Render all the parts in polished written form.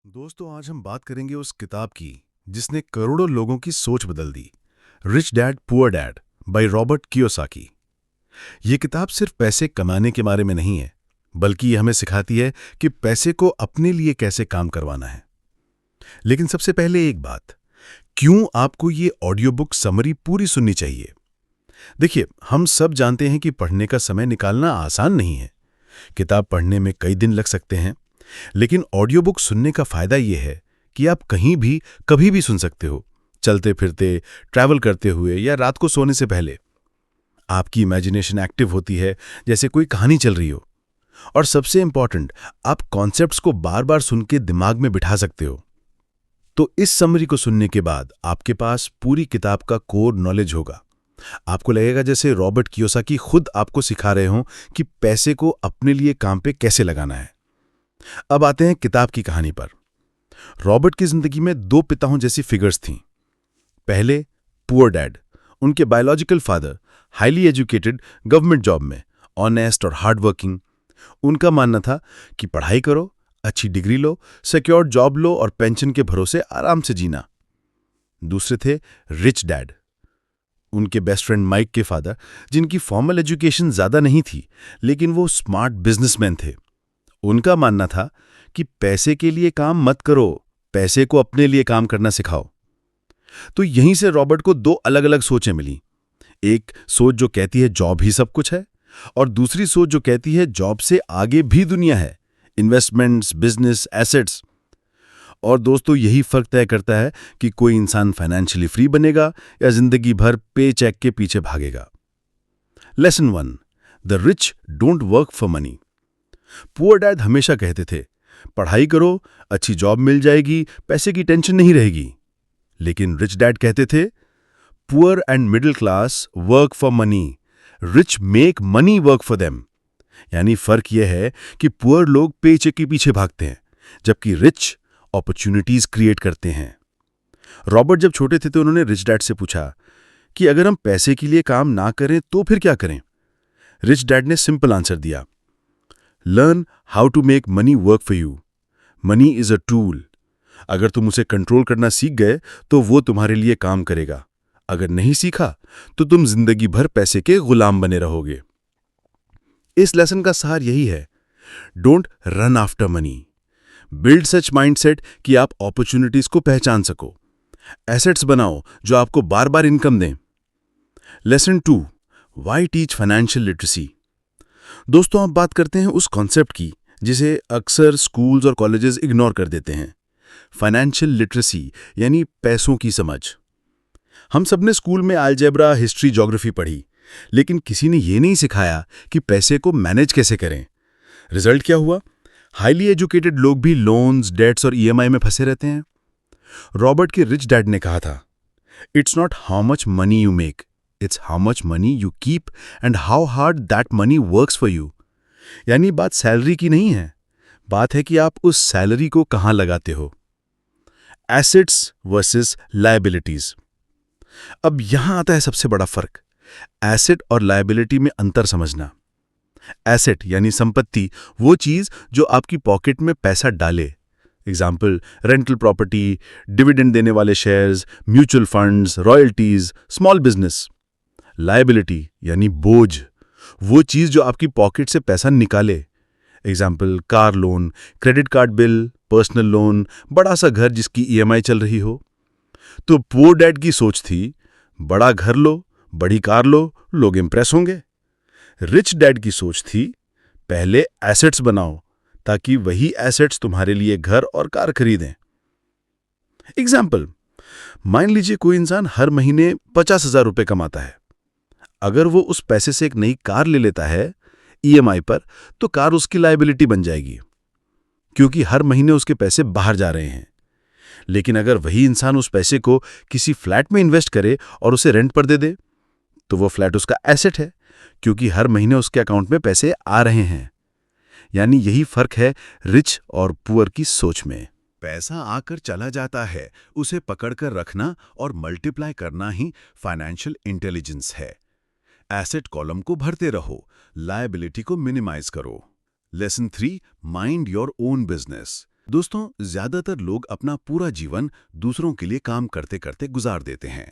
दोस्तों, आज हम बात करेंगे उस किताब की जिसने करोड़ों लोगों की सोच बदल दी। Rich dad poor dad by Robert Kiyosaki. ये किताब सिर्फ पैसे कमाने के बारे में नहीं है, बल्कि ये हमें सिखाती है कि पैसे को अपने लिए कैसे काम करवाना है। लेकिन सबसे पहले एक बात, क्यों आपको ये ऑडियो बुक समरी पूरी सुननी चाहिए? देखिए, हम सब जानते हैं कि पढ़ने का समय निकालना आसान नहीं है। किताब पढ़ने में कई दिन लग सकते हैं, लेकिन ऑडियो बुक सुनने का फायदा यह है कि आप कहीं भी कभी भी सुन सकते हो, चलते फिरते, ट्रैवल करते हुए या रात को सोने से पहले। आपकी इमेजिनेशन एक्टिव होती है, जैसे कोई कहानी चल रही हो। और सबसे इंपॉर्टेंट, आप कॉन्सेप्ट्स को बार बार सुन के दिमाग में बिठा सकते हो। तो इस समरी को सुनने के बाद आपके पास पूरी किताब का कोर नॉलेज होगा। आपको लगेगा जैसे रॉबर्ट कियोसाकी खुद आपको सिखा रहे हों कि पैसे को अपने लिए काम पे कैसे लगाना है। अब आते हैं किताब की कहानी पर। रॉबर्ट की जिंदगी में दो पिताओं जैसी फिगर्स थीं। पहले, पुअर डैड। उनके biological father highly educated, government job में, ऑनेस्ट और हार्ड वर्किंग। उनका मानना था कि पढ़ाई करो, अच्छी डिग्री लो, सिक्योर्ड जॉब लो और पेंशन के भरोसे आराम से जीना। दूसरे थे रिच डैड। उनके बेस्ट फ्रेंड माइक के फादर, जिनकी फॉर्मल एजुकेशन ज्यादा नहीं थी, लेकिन वो स्मार्ट बिजनेसमैन थे। उनका मानना था कि पैसे के लिए काम मत करो, पैसे को अपने लिए काम करना सिखाओ। तो यहीं से रॉबर्ट को दो अलग अलग सोचें मिली। एक सोच जो कहती है जॉब ही सब कुछ है, और दूसरी सोच जो कहती है जॉब से आगे भी दुनिया है, इन्वेस्टमेंट्स, बिजनेस, एसेट्स। और दोस्तों, यही फर्क तय करता है कि कोई इंसान फाइनेंशियली फ्री बनेगा या जिंदगी भर पे चेक के पीछे भागेगा। Lesson 1, the rich don't work for money. Poor dad हमेशा कहते थे, पढ़ाई करो, अच्छी जॉब मिल जाएगी, पैसे की टेंशन नहीं रहेगी। लेकिन रिच डैड कहते थे, poor and middle class work for money, rich make money work for them. यानी फर्क यह है कि पुअर लोग पेचेक के पीछे भागते हैं, जबकि रिच अपॉर्चुनिटीज क्रिएट करते हैं। रॉबर्ट जब छोटे थे तो उन्होंने रिच डैड से पूछा कि अगर हम पैसे के लिए काम ना करें तो फिर क्या करें? रिच डैड ने सिंपल आंसर दिया, learn how to make money work for you. Money is a tool. अगर तुम उसे कंट्रोल करना सीख गए तो वो तुम्हारे लिए काम करेगा। अगर नहीं सीखा तो तुम जिंदगी भर पैसे के गुलाम बने रहोगे। इस लेसन का सार यही है, don't run after money. Build such mindset कि आप अपॉर्चुनिटीज को पहचान सको। एसेट्स बनाओ जो आपको बार बार इनकम दें। Lesson 2, why teach financial literacy. दोस्तों, अब बात करते हैं उस कॉन्सेप्ट की जिसे अक्सर स्कूल्स और कॉलेजेस इग्नोर कर देते हैं, फाइनेंशियल लिटरेसी यानी पैसों की समझ। हम सबने स्कूल में अलजेब्रा, हिस्ट्री, ज्योग्राफी पढ़ी, लेकिन किसी ने यह नहीं सिखाया कि पैसे को मैनेज कैसे करें। रिजल्ट क्या हुआ? हाईली एजुकेटेड लोग भी लोन्स, डेट्स और ईएमआई में फंसे रहते हैं। रॉबर्ट के रिच डैड ने कहा था, it's not how much money you make, it's how much money you keep and how hard that money works for you. यानी बात सैलरी की नहीं है, बात है कि आप उस सैलरी को कहां लगाते हो। Assets versus liabilities. अब यहां आता है सबसे बड़ा फर्क, एसेट और लायबिलिटी में अंतर समझना। एसेट यानी संपत्ति, वो चीज जो आपकी पॉकेट में पैसा डाले। एग्जाम्पल, रेंटल प्रॉपर्टी, डिविडेंड देने वाले shares, mutual funds, royalties, small business. Liability यानी बोझ, वो चीज जो आपकी पॉकेट से पैसा निकाले। Example, car loan, credit card bill, personal loan, बड़ा सा घर जिसकी ईएमआई चल रही हो। तो पुअर डैड की सोच थी, बड़ा घर लो, बड़ी कार लो, लोग इंप्रेस होंगे। रिच डैड की सोच थी, पहले एसेट्स बनाओ ताकि वही एसेट्स तुम्हारे लिए घर और कार खरीदें। एग्जाम्पल, मान लीजिए कोई इंसान हर महीने 50,000 रुपए कमाता है। अगर वो उस पैसे से एक नई कार ले लेता है ईएमआई पर, तो कार उसकी लायबिलिटी बन जाएगी, क्योंकि हर महीने उसके पैसे बाहर जा रहे हैं। लेकिन अगर वही इंसान उस पैसे को किसी फ्लैट में इन्वेस्ट करे और उसे रेंट पर दे दे, तो वो फ्लैट उसका एसेट है, क्योंकि हर महीने उसके अकाउंट में पैसे आ रहे हैं। यानी यही फर्क है रिच और पुअर की सोच में। पैसा आकर चला जाता है, उसे पकड़कर रखना और मल्टीप्लाई करना ही फाइनेंशियल इंटेलिजेंस है। एसेट कॉलम को भरते रहो, लायबिलिटी को मिनिमाइज करो। Lesson 3, mind your own business. दोस्तों, ज्यादातर लोग अपना पूरा जीवन दूसरों के लिए काम करते करते गुजार देते हैं।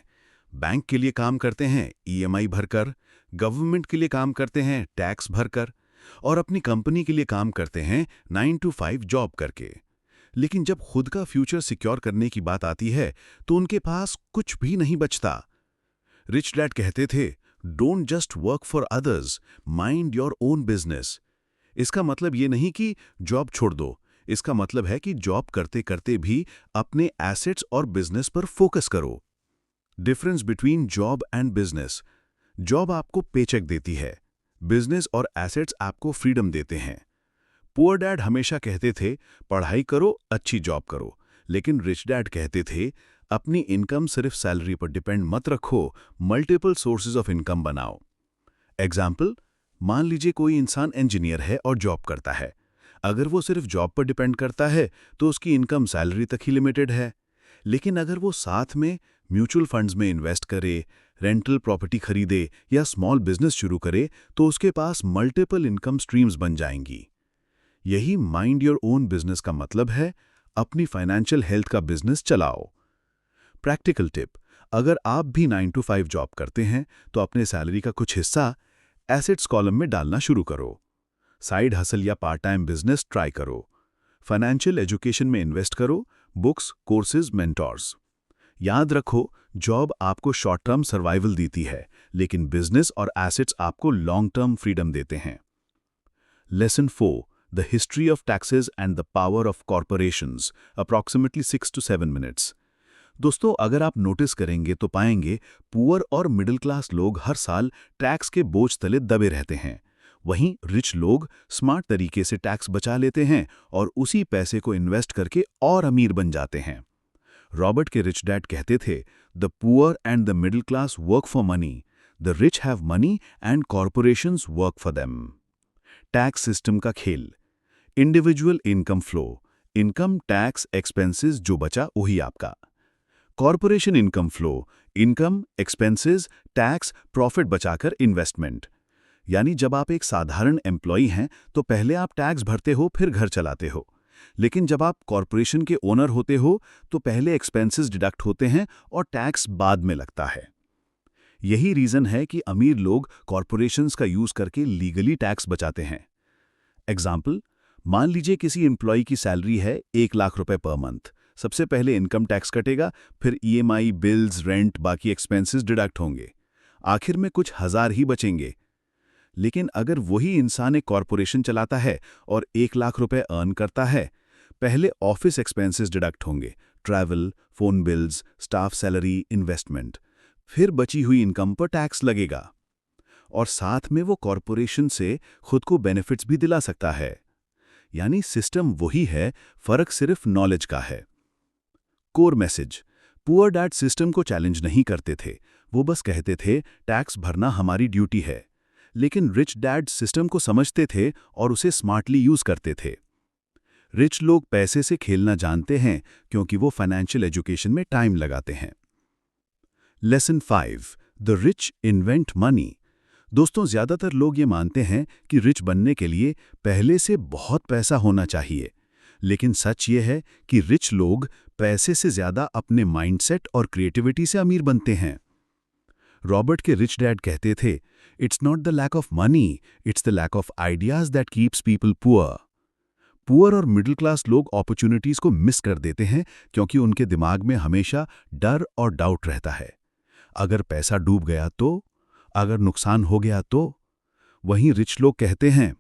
बैंक के लिए काम करते हैं ईएमआई भरकर, गवर्नमेंट के लिए काम करते हैं टैक्स भरकर, और अपनी कंपनी के लिए काम करते हैं 9 to 5 जॉब करके। लेकिन जब खुद का फ्यूचर सिक्योर करने की बात आती है तो उनके पास कुछ भी नहीं बचता। रिच डैड कहते थे, don't just work for others, mind your own business. इसका मतलब ये नहीं कि जॉब छोड़ दो, इसका मतलब है कि जॉब करते करते भी अपने एसेट्स और बिजनेस पर फोकस करो। Difference between job and business. Job आपको पेचेक देती है, बिजनेस और एसेट्स आपको फ्रीडम देते हैं। पुअर डैड हमेशा कहते थे, पढ़ाई करो, अच्छी जॉब करो, लेकिन रिच डैड कहते थे, अपनी इनकम सिर्फ सैलरी पर डिपेंड मत रखो, मल्टीपल सोर्सेज ऑफ इनकम बनाओ। एग्जाम्पल, मान लीजिए कोई इंसान इंजीनियर है और जॉब करता है। अगर वो सिर्फ जॉब पर डिपेंड करता है तो उसकी इनकम सैलरी तक ही लिमिटेड है। लेकिन अगर वो साथ में म्यूचुअल फंड्स में इन्वेस्ट करे, रेंटल प्रॉपर्टी खरीदे या स्मॉल बिजनेस शुरू करे तो उसके पास मल्टीपल इनकम स्ट्रीम्स बन जाएंगी। यही माइंड योर ओन बिजनेस का मतलब है, अपनी फाइनेंशियल हेल्थ का बिजनेस चलाओ। प्रैक्टिकल टिप, अगर आप भी 9 to 5 जॉब करते हैं तो अपने सैलरी का कुछ हिस्सा एसेट्स कॉलम में डालना शुरू करो। साइड हसल या पार्ट टाइम बिजनेस ट्राई करो। फाइनेंशियल एजुकेशन में इन्वेस्ट करो, बुक्स, कोर्सेज, मेंटोर्स। याद रखो, जॉब आपको शॉर्ट टर्म सर्वाइवल देती है, लेकिन बिजनेस और एसेट्स आपको लॉन्ग टर्म फ्रीडम देते हैं। Lesson 4, the history of taxes and the power of corporations, approximately 6 to 7 minutes. दोस्तों, अगर आप नोटिस करेंगे तो पाएंगे पुअर और मिडिल क्लास लोग हर साल टैक्स के बोझ तले दबे रहते हैं। वहीं रिच लोग स्मार्ट तरीके से टैक्स बचा लेते हैं और उसी पैसे को इन्वेस्ट करके और अमीर बन जाते हैं। रॉबर्ट के रिच डैड कहते थे, the poor and the middle class work for money, the rich have money and corporations work for them. Tax system का खेल। Individual income flow, income tax expenses, जो बचा वही आपका। Corporation income flow, income expenses tax profit बचाकर investment. यानी जब आप एक साधारण एम्प्लॉई हैं तो पहले आप टैक्स भरते हो, फिर घर चलाते हो। लेकिन जब आप कॉर्पोरेशन के ओनर होते हो तो पहले एक्सपेंसेस डिडक्ट होते हैं और टैक्स बाद में लगता है। यही रीजन है कि अमीर लोग कॉर्पोरेशंस का यूज करके लीगली टैक्स बचाते हैं। एग्जाम्पल, मान लीजिए किसी एम्प्लॉय की सैलरी है 1 लाख रुपए पर मंथ। सबसे पहले इनकम टैक्स कटेगा, फिर ईएमआई, बिल्स, रेंट, बाकी एक्सपेंसेस डिडक्ट होंगे। आखिर में कुछ हजार ही बचेंगे। लेकिन अगर वही इंसान एक कॉर्पोरेशन चलाता है और 1 लाख रुपए अर्न करता है, पहले ऑफिस एक्सपेंसेस डिडक्ट होंगे, travel, phone bills, staff salary, investment, फिर बची हुई इनकम पर टैक्स लगेगा। और साथ में वो कॉर्पोरेशन से खुद को बेनिफिट्स भी दिला सकता है। यानी सिस्टम वही है, फर्क सिर्फ नॉलेज का है। Core message, poor dad system को चैलेंज नहीं करते थे, वो बस कहते थे टैक्स भरना हमारी ड्यूटी है। लेकिन रिच डैड सिस्टम को समझते थे और उसे स्मार्टली यूज करते थे। रिच लोग पैसे से खेलना जानते हैं क्योंकि वो फाइनेंशियल एजुकेशन में टाइम लगाते हैं। Lesson 5, the rich invent money. दोस्तों, ज्यादातर लोग ये मानते हैं कि रिच बनने के लिए पहले से बहुत पैसा होना चाहिए। लेकिन सच ये है कि रिच लोग पैसे से ज्यादा अपने माइंडसेट और क्रिएटिविटी से अमीर बनते हैं। रॉबर्ट के रिच डैड कहते थे, it's not the lack of money, it's the lack of ideas that keeps people poor. Poor और मिडिल क्लास लोग अपॉर्चुनिटीज को मिस कर देते हैं क्योंकि उनके दिमाग में हमेशा डर और डाउट रहता है। अगर पैसा डूब गया तो, अगर नुकसान हो गया तो। वहीं रिच लोग कहते हैं,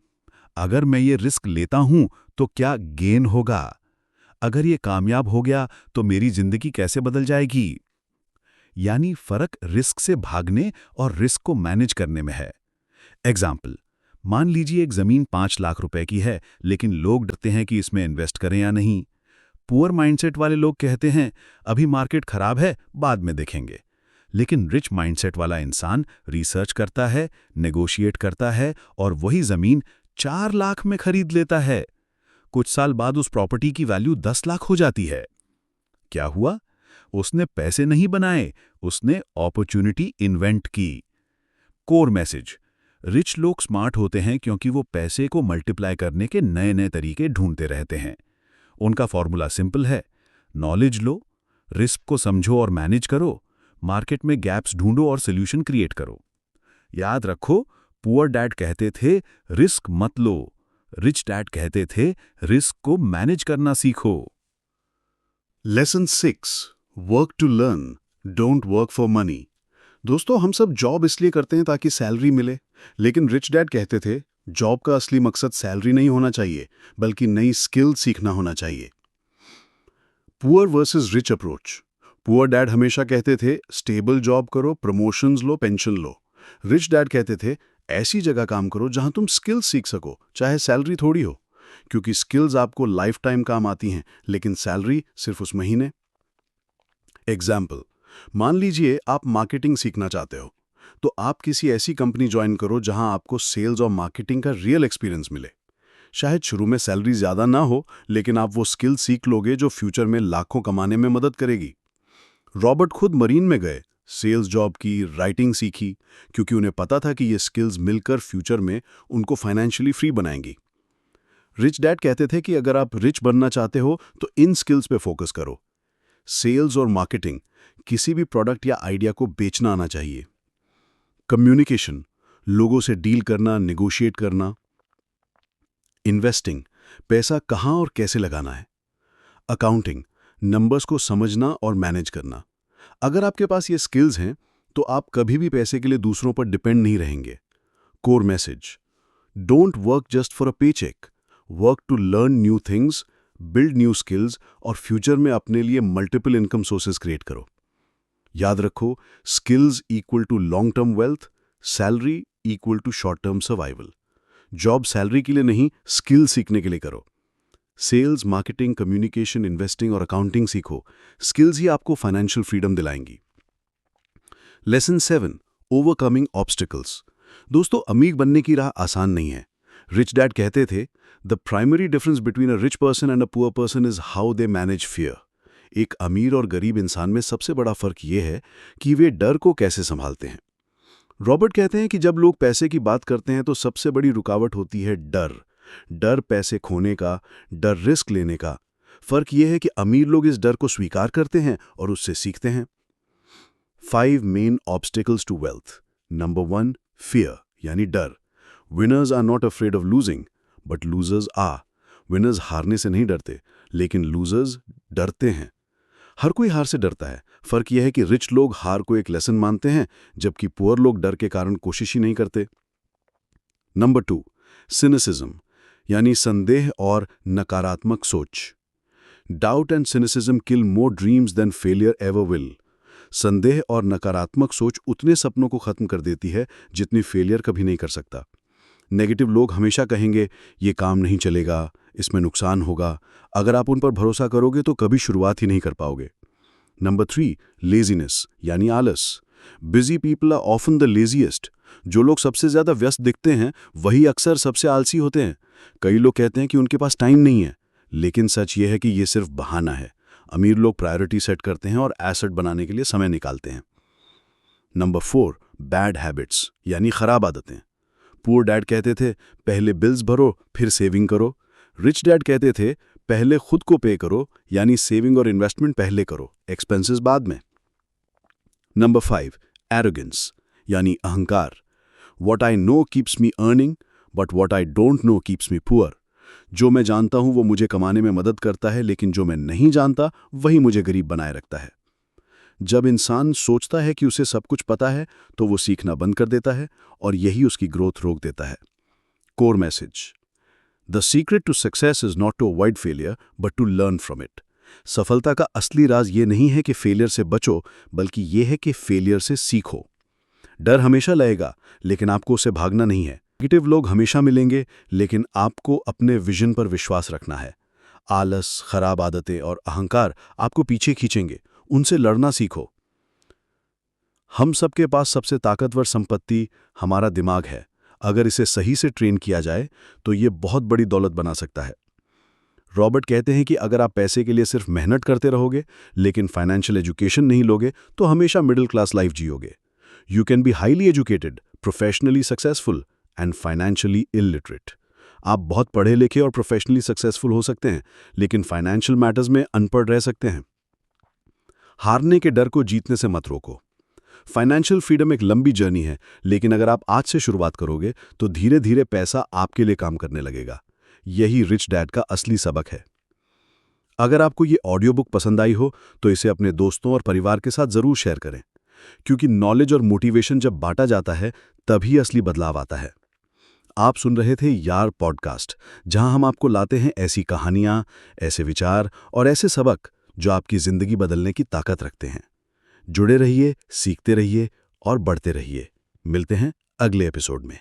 अगर मैं ये रिस्क लेता हूं तो क्या गेन होगा, अगर ये कामयाब हो गया तो मेरी जिंदगी कैसे बदल जाएगी। यानी फर्क रिस्क से भागने और रिस्क को मैनेज करने में है। एग्जाम्पल, मान लीजिए एक जमीन 5 लाख रुपए की है, लेकिन लोग डरते हैं कि इसमें इन्वेस्ट करें या नहीं। पुअर माइंडसेट वाले लोग कहते हैं, अभी मार्केट खराब है, बाद में देखेंगे। लेकिन रिच माइंडसेट वाला इंसान रिसर्च करता है, नेगोशिएट करता है और वही जमीन 4 लाख में खरीद लेता है। कुछ साल बाद उस प्रॉपर्टी की वैल्यू 10 लाख हो जाती है। क्या हुआ? उसने पैसे नहीं बनाए, उसने अपॉर्चुनिटी इन्वेंट की। कोर मैसेज, रिच लोग स्मार्ट होते हैं क्योंकि वो पैसे को मल्टीप्लाई करने के नए नए तरीके ढूंढते रहते हैं। उनका फॉर्मूला सिंपल है, नॉलेज लो, रिस्क को समझो और मैनेज करो, मार्केट में गैप्स ढूंढो और सोल्यूशन क्रिएट करो। याद रखो, पुअर डैड कहते थे रिस्क मत लो, रिच डैड कहते थे रिस्क को मैनेज करना सीखो। Lesson 6, work to learn, don't work for money. दोस्तों, हम सब जॉब इसलिए करते हैं ताकि सैलरी मिले, लेकिन रिच डैड कहते थे जॉब का असली मकसद सैलरी नहीं होना चाहिए, बल्कि नई स्किल सीखना होना चाहिए। Poor versus rich approach. Poor dad हमेशा कहते थे स्टेबल जॉब करो, प्रमोशंस लो, पेंशन लो। रिच डैड कहते थे ऐसी जगह काम करो जहां तुम स्किल्स सीख सको, चाहे सैलरी थोड़ी हो, क्योंकि स्किल्स आपको लाइफ टाइम काम आती हैं, लेकिन सैलरी सिर्फ उस महीने। एग्जाम्पल, मान लीजिए आप मार्केटिंग सीखना चाहते हो, तो आप किसी ऐसी कंपनी ज्वाइन करो जहां आपको सेल्स और मार्केटिंग का रियल एक्सपीरियंस मिले। शायद शुरू में सैलरी ज्यादा ना हो, लेकिन आप वो स्किल सीख लोगे जो फ्यूचर में लाखों कमाने में मदद करेगी। रॉबर्ट खुद मरीन में गए, सेल्स जॉब की, राइटिंग सीखी, क्योंकि उन्हें पता था कि ये स्किल्स मिलकर फ्यूचर में उनको फाइनेंशियली फ्री बनाएंगी। रिच डैड कहते थे कि अगर आप रिच बनना चाहते हो तो इन स्किल्स पे फोकस करो। सेल्स और मार्केटिंग, किसी भी प्रोडक्ट या आइडिया को बेचना आना चाहिए। कम्युनिकेशन, लोगों से डील करना, नेगोशिएट करना। इन्वेस्टिंग, पैसा कहाँ और कैसे लगाना है। अकाउंटिंग, नंबर्स को समझना और मैनेज करना। अगर आपके पास ये स्किल्स हैं तो आप कभी भी पैसे के लिए दूसरों पर डिपेंड नहीं रहेंगे। Core message, don't work just for a paycheck, work to learn new things, build new skills और फ्यूचर में अपने लिए मल्टीपल इनकम सोर्सेज क्रिएट करो। याद रखो, skills equal to long term wealth, salary equal to short term survival. Job salary के लिए नहीं, स्किल सीखने के लिए करो। सेल्स, मार्केटिंग, कम्युनिकेशन, इन्वेस्टिंग और अकाउंटिंग सीखो। स्किल्स ही आपको फाइनेंशियल फ्रीडम दिलाएंगी। Lesson 7, overcoming obstacles. दोस्तों, अमीर बनने की राह आसान नहीं है। रिच डैड कहते थे the primary difference between a rich person and a poor person is how they manage fear. एक अमीर और गरीब इंसान में सबसे बड़ा फर्क यह है कि वे डर को कैसे संभालते हैं। रॉबर्ट कहते हैं कि जब लोग पैसे की बात करते हैं तो सबसे बड़ी रुकावट होती है डर। डर पैसे खोने का, डर रिस्क लेने का। फर्क यह है कि अमीर लोग इस डर को स्वीकार करते हैं और उससे सीखते हैं। 5 main obstacles to wealth. Number 1, fear यानी डर। Winners are not afraid of losing but losers are. Winners हारने से नहीं डरते, लेकिन लूजर्स डरते हैं। हर कोई हार से डरता है। फर्क यह है कि रिच लोग हार को एक लेसन मानते हैं, जबकि पुअर लोग डर के कारण कोशिश ही नहीं करते। नंबर 2, सिनिसिज्म यानी संदेह और नकारात्मक सोच। Doubt and cynicism kill more dreams than failure ever will. संदेह और नकारात्मक सोच उतने सपनों को खत्म कर देती है जितनी फेलियर कभी नहीं कर सकता। नेगेटिव लोग हमेशा कहेंगे ये काम नहीं चलेगा, इसमें नुकसान होगा। अगर आप उन पर भरोसा करोगे तो कभी शुरुआत ही नहीं कर पाओगे। नंबर 3, लेजीनेस यानी आलस। Busy people are often the laziest. जो लोग सबसे ज्यादा व्यस्त दिखते हैं वही अक्सर सबसे आलसी होते हैं। कई लोग कहते हैं कि उनके पास टाइम नहीं है, लेकिन सच ये है कि ये सिर्फ बहाना है। अमीर लोग प्रायोरिटी सेट करते हैं और एसेट बनाने के लिए समय निकालते हैं। नंबर 4, बैड हैबिट्स यानी खराब आदतें। पुअर डैड कहते थे पहले बिल्स भरो फिर सेविंग करो। रिच डैड कहते थे पहले खुद को पे करो, यानी सेविंग और इन्वेस्टमेंट पहले करो, एक्सपेंसेस बाद में। नंबर 5, एरोगेंस यानी अहंकार। What I know keeps me earning, but what I don't know keeps me poor. जो मैं जानता हूं वो मुझे कमाने में मदद करता है, लेकिन जो मैं नहीं जानता वही मुझे गरीब बनाए रखता है। जब इंसान सोचता है कि उसे सब कुछ पता है तो वो सीखना बंद कर देता है और यही उसकी ग्रोथ रोक देता है। Core message, the secret to success is not to avoid failure but to learn from it. सफलता का असली राज ये नहीं है कि फेलियर से बचो, बल्कि ये है कि फेलियर से सीखो। डर हमेशा लगेगा, लेकिन आपको उससे भागना नहीं है। नेगेटिव लोग हमेशा मिलेंगे, लेकिन आपको अपने विजन पर विश्वास रखना है। आलस, खराब आदतें और अहंकार आपको पीछे खींचेंगे, उनसे लड़ना सीखो। हम सबके पास सबसे ताकतवर संपत्ति हमारा दिमाग है। अगर इसे सही से ट्रेन किया जाए तो ये बहुत बड़ी दौलत बना सकता है। रॉबर्ट कहते हैं कि अगर आप पैसे के लिए सिर्फ मेहनत करते रहोगे लेकिन फाइनेंशियल एजुकेशन नहीं लोगे तो हमेशा मिडिल क्लास लाइफ जियोगे। You can be highly educated, professionally successful, and financially illiterate. आप बहुत पढ़े लिखे और प्रोफेशनली सक्सेसफुल हो सकते हैं, लेकिन फाइनेंशियल मैटर्स में अनपढ़ रह सकते हैं। हारने के डर को जीतने से मत रोको। फाइनेंशियल फ्रीडम एक लंबी जर्नी है, लेकिन अगर आप आज से शुरुआत करोगे तो धीरे धीरे पैसा आपके लिए काम करने लगेगा। यही रिच डैड का असली सबक है। अगर आपको ये ऑडियो बुक पसंद आई हो तो इसे अपने दोस्तों और परिवार के साथ जरूर शेयर करें, क्योंकि नॉलेज और मोटिवेशन जब बांटा जाता है तभी असली बदलाव आता है। आप सुन रहे थे यार पॉडकास्ट, जहां हम आपको लाते हैं ऐसी कहानियां, ऐसे विचार और ऐसे सबक जो आपकी जिंदगी बदलने की ताकत रखते हैं। जुड़े रहिए, सीखते रहिए और बढ़ते रहिए। मिलते हैं अगले एपिसोड में।